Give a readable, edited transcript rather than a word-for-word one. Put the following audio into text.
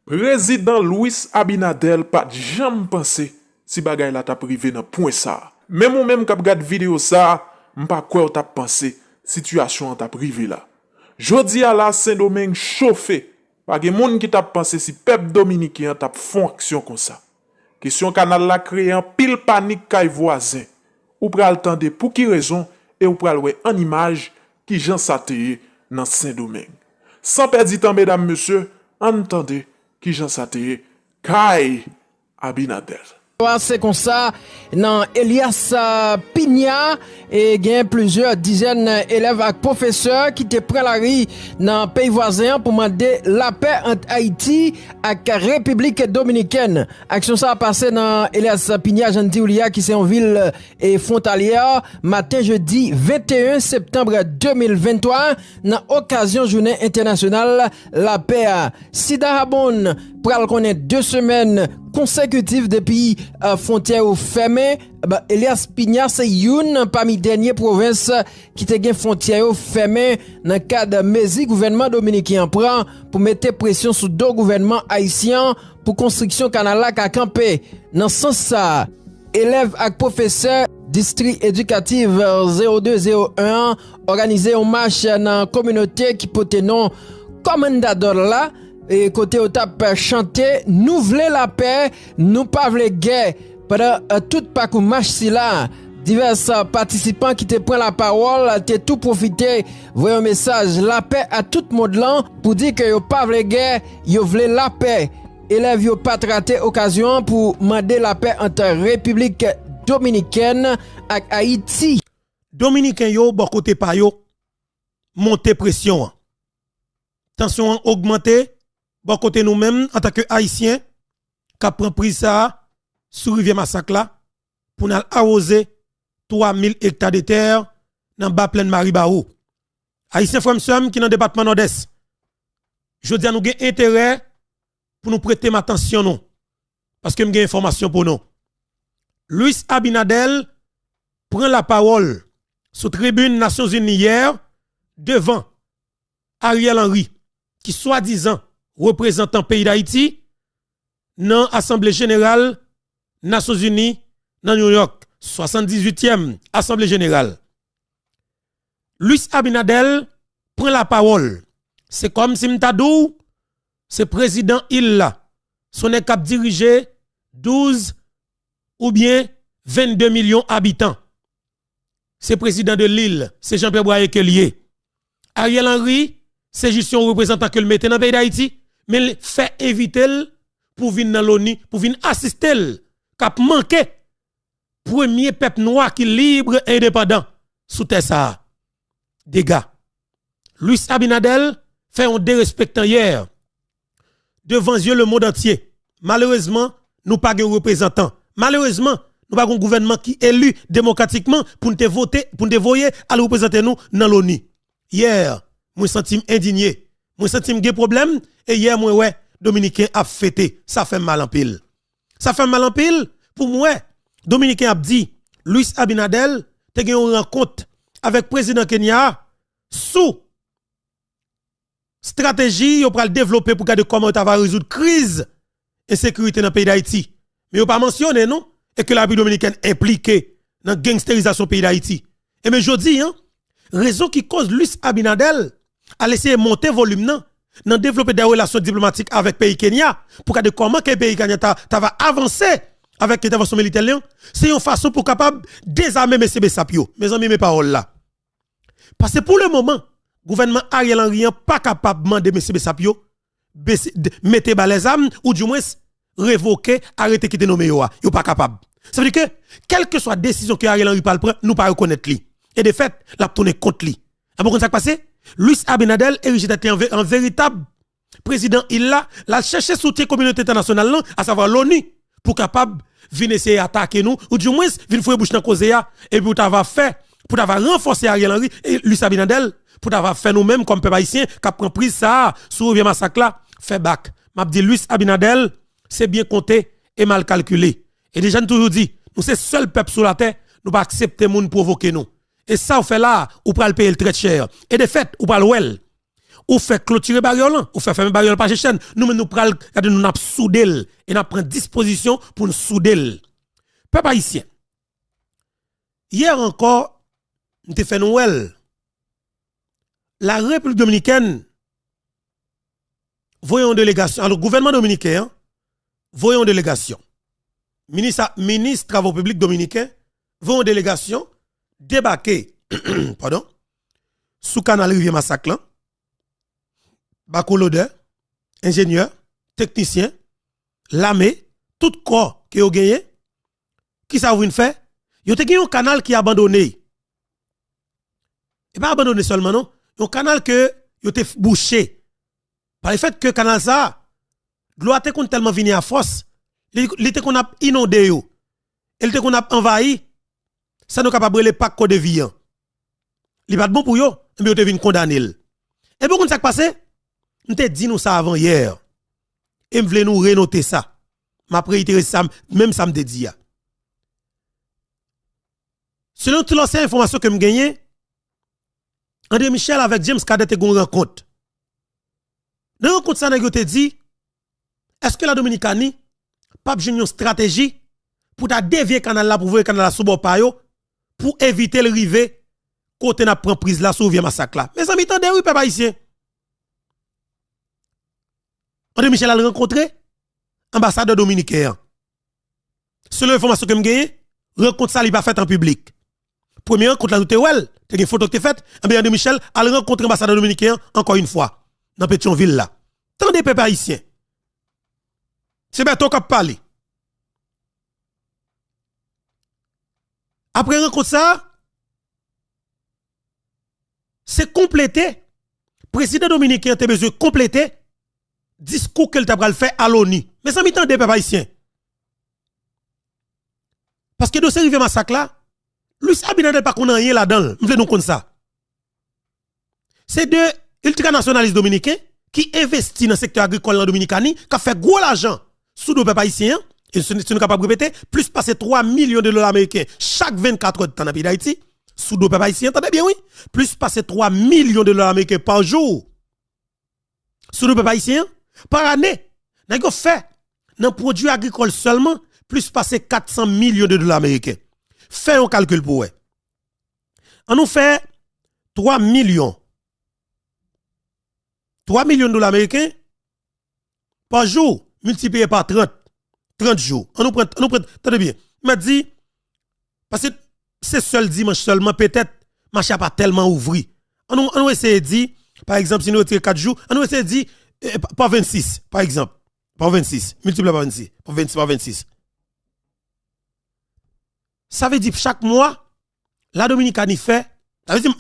Président Louis Abinadel pas jamais pensé si bagay la t'a privé dans point ça. Même ou même k'ap gade vidéo ça, m'pa quoi ou t'a pensé situation t'a privé là. Jodi à la Saint-Domingue chauffé. Pas gen moun qui t'a pensé si peuple dominicain t'a font action comme ça. Question canal la créé en pile panique kay voisin. Ou pral tande pour qui raison et ou pral wè en image qui Jean Sateye dans Saint-Domingue. Sans perdre temps mesdames messieurs, entendez qui Jean Sateye Kay Abinadel. C'est comme ça, dans Elias Pigna, et il y a plusieurs dizaines d'élèves et professeurs qui te prennent la rue dans le pays voisin pour demander la paix entre Haïti et la République dominicaine. Action ça a passé dans Elias Pigna, Gentil qui c'est en ville et frontalière, matin jeudi 21 septembre 2023, dans occasion journée internationale la paix. Sida Rabon pral connaître 2 semaines consécutives depuis frontière fermée. Elias Pigna c'est une parmi dernières provinces qui te gen frontière fermée dans le cadre de mesures gouvernement dominicain prend pour mettre pression sur 2 gouvernements haïtiens pour construction canal la campé. Dans ce sens ça, élèves et professeurs district éducatif 0201 organisé en marche dans la communauté qui porte nom Commendador là. Et côté au tap chanter, nous voulons la paix, nous pas voulons guerre. Pendant tout parcours marche si là, divers participants qui te prennent la parole, te tout profiter, voyez un message, la paix à tout le monde là, pour dire que yo pas voulons guerre, yo voulons la paix. Élèves yo pas raté occasion pour demander la paix entre République dominicaine et Haïti. Dominicain yo, bon côté pa yo, monter pression. Tension augmenter. Bon côté nous-mêmes, en tant que Haïtiens, qui prend pris ça sur rivière Massacre là, pour nous arroser 3000 hectares de terre dans bas pleine Maribaou. Haïtiens frères qui dans le département nord-est. Je dis à nous avons intérêt pour nous prêter attention non. Parce que nous avons information pour nous. Louis Abinadel prend la parole sur tribune Nations Unies hier devant Ariel Henry, qui soi-disant représentant pays d'Haïti dans l'Assemblée générale Nations Unies dans New York, 78e Assemblée générale. Louis Abinadel prend la parole. C'est comme si m'tadou, c'est président Illa, son cap dirigé 12 ou bien 22 millions d'habitants. C'est président de l'île, c'est Jean-Pierre Boyer que lié. Ariel Henry, c'est juste un représentant que le mette dans le pays d'Haïti. Mais fait inviter pour venir dans l'ONU, pour venir assister, cap manqué premier peuple noir qui libre et indépendant sous terre ça. Dégâts. Louis Abinadel fait un dérespectant hier devant yeux le monde entier. Malheureusement, nous pas de représentants. Malheureusement, nous pas un gouvernement qui élu démocratiquement pour nous voter, pour nous voyer à le représenter nous dans l'ONU. Hier, moi senti indigné. Moi senti un problème et hier moi ouais Dominicain a fêté, ça fait mal en pile. Ça fait mal en pile pour moi. Dominicain a dit Louis Abinadel te gen une rencontre avec président Kenya sous stratégie yo pral développer pour garder comment ta va résoudre crise et sécurité dans le pays d'Haïti. Mais yo pas mentionné non et que la République dominicaine impliquée dans gangstérisation pays d'Haïti. Et mais jodi hein, raison qui cause Louis Abinadel a laissé monter volume non dans développer des relations diplomatiques avec pays Kenya pour que comment que pays Kenya ta va avancer avec l'intervention militaire c'est une façon pour capable désarmer M. Sapio. Mes amis mes paroles là. Parce que pour le moment gouvernement Ariel Henry pas capable de demander M. Sapio mettre bas les armes ou du moins révoquer arrêter quitter nos meilleurs. Yo pas capable. Ça veut dire que quelle que soit décision que Ariel Henry prend nous pas reconnaître lui. Et de fait la tourner contre lui. À bon ça passé Louis Abinadel est un véritable président. Il a cherché soutien communauté internationale, à savoir l'ONU, pour capable venir essayer d'attaquer nous, ou du moins venir faire bouche dans cause et puis pour t'avoir fait, pour t'avoir renforcé Ariel Henry et Louis Abinadel, pour t'avoir fait nous-mêmes comme peuple haïtien, qui a pris ça, sous le massacre là, fait back. M'a dit Louis Abinadel, c'est bien compté et mal calculé. Et déjà, nous toujours dit, nous c'est seul peuple sur la terre, nous pas accepter moun provoquer nous. Et ça, on fait là, ou pral payer le très cher. Et de fait, ou pral well. ou fait clôturer barrière ou fait fermer barrière par chaîne, nous pral regarder nous n'a soudel et n'a prend disposition pour nous soudel. Peuple haïtien. Hier encore, nous te fait Noël. La République dominicaine voyons délégation, alors le gouvernement dominicain voyons délégation. Ministre travaux publics dominicain voyons délégation débarquer pardon sous canal Rivière Massacre, bacolodeur, ingénieur, technicien, l'armée, tout corps qui ont gagné, qui ça vous fait? Yo te gagné un canal qui est abandonné. Et pas abandonné seulement non, un canal que yo te bouché. Par le fait que canal ça, l'eau a tellement venu à force, il te qu'on a inondé yo. Il te qu'on a envahi, ça nous capable les pack de vie. Il pas bon pour yo, mais yo te vinn condamner. Et bon ça passé, on te dit nous ça avant hier. Et m'vle nous renoter ça. M'a réitéré ça même ça me dit. Selon toute l'ancienne information que me gagné, André Michel avec James Cadet te gon rencontre. Dans rencontre ça nèg te dit est-ce que la Dominicanie pas une stratégie pour ta dévier canal là pour voir canal là sous bord pa yo pour éviter le river côté n'a prend prise là sous vieux massacre là. Mes amis tendez oui peuple haïtien. André Michel a rencontré ambassadeur dominicain. Selon l'information que me gagné, rencontre ça il pas fait en public. Première rencontre là tout well, t'as une photo que t'es faite, André Michel a rencontré ambassadeur dominicain encore une fois dans Pétionville là. Tendez peuple haïtien. C'est bien toi qui parle. Après rencontre ça, c'est complété. Président dominicain a besoin de compléter discours qu'il t'a fait à l'ONU. Mais ça m'étonne des peuple haïtien. Parce que dossier Rivière Massacre là, Luis Abinader pas qu'on a rien là-dedans. M'vle nous comme ça. C'est deux ultranationalistes dominicains qui investissent dans le secteur agricole en Dominicanie, qui a fait gros l'argent sous nos peuples haïtiens, et si nous sommes capables de répéter, plus passer 3 millions de dollars américains chaque 24 heures de temps dans le pays d'Haïti, sous nos peuples haïtiens, entendez bien oui? Plus passer 3 millions de dollars américains par jour sous nos peuples haïtiens, par année, nous avons fait dans le produit agricole seulement, plus passer 400 millions de dollars américains. Fait un calcul pour eux. On nous fait 3 millions de dollars américains par jour, multiplié par 30 jours. On nous prend, attendez bien. M'a dit, parce que c'est seul dimanche seulement, peut-être, marché pas tellement ouvert. On nous essaie de dire, par exemple, si nous retirons 4 jours, on nous essaie de dire, par 26, par exemple. Par 26, multiplié par 26, par 26. Ça veut dire chaque mois, la Dominicanie fait, ça veut dire,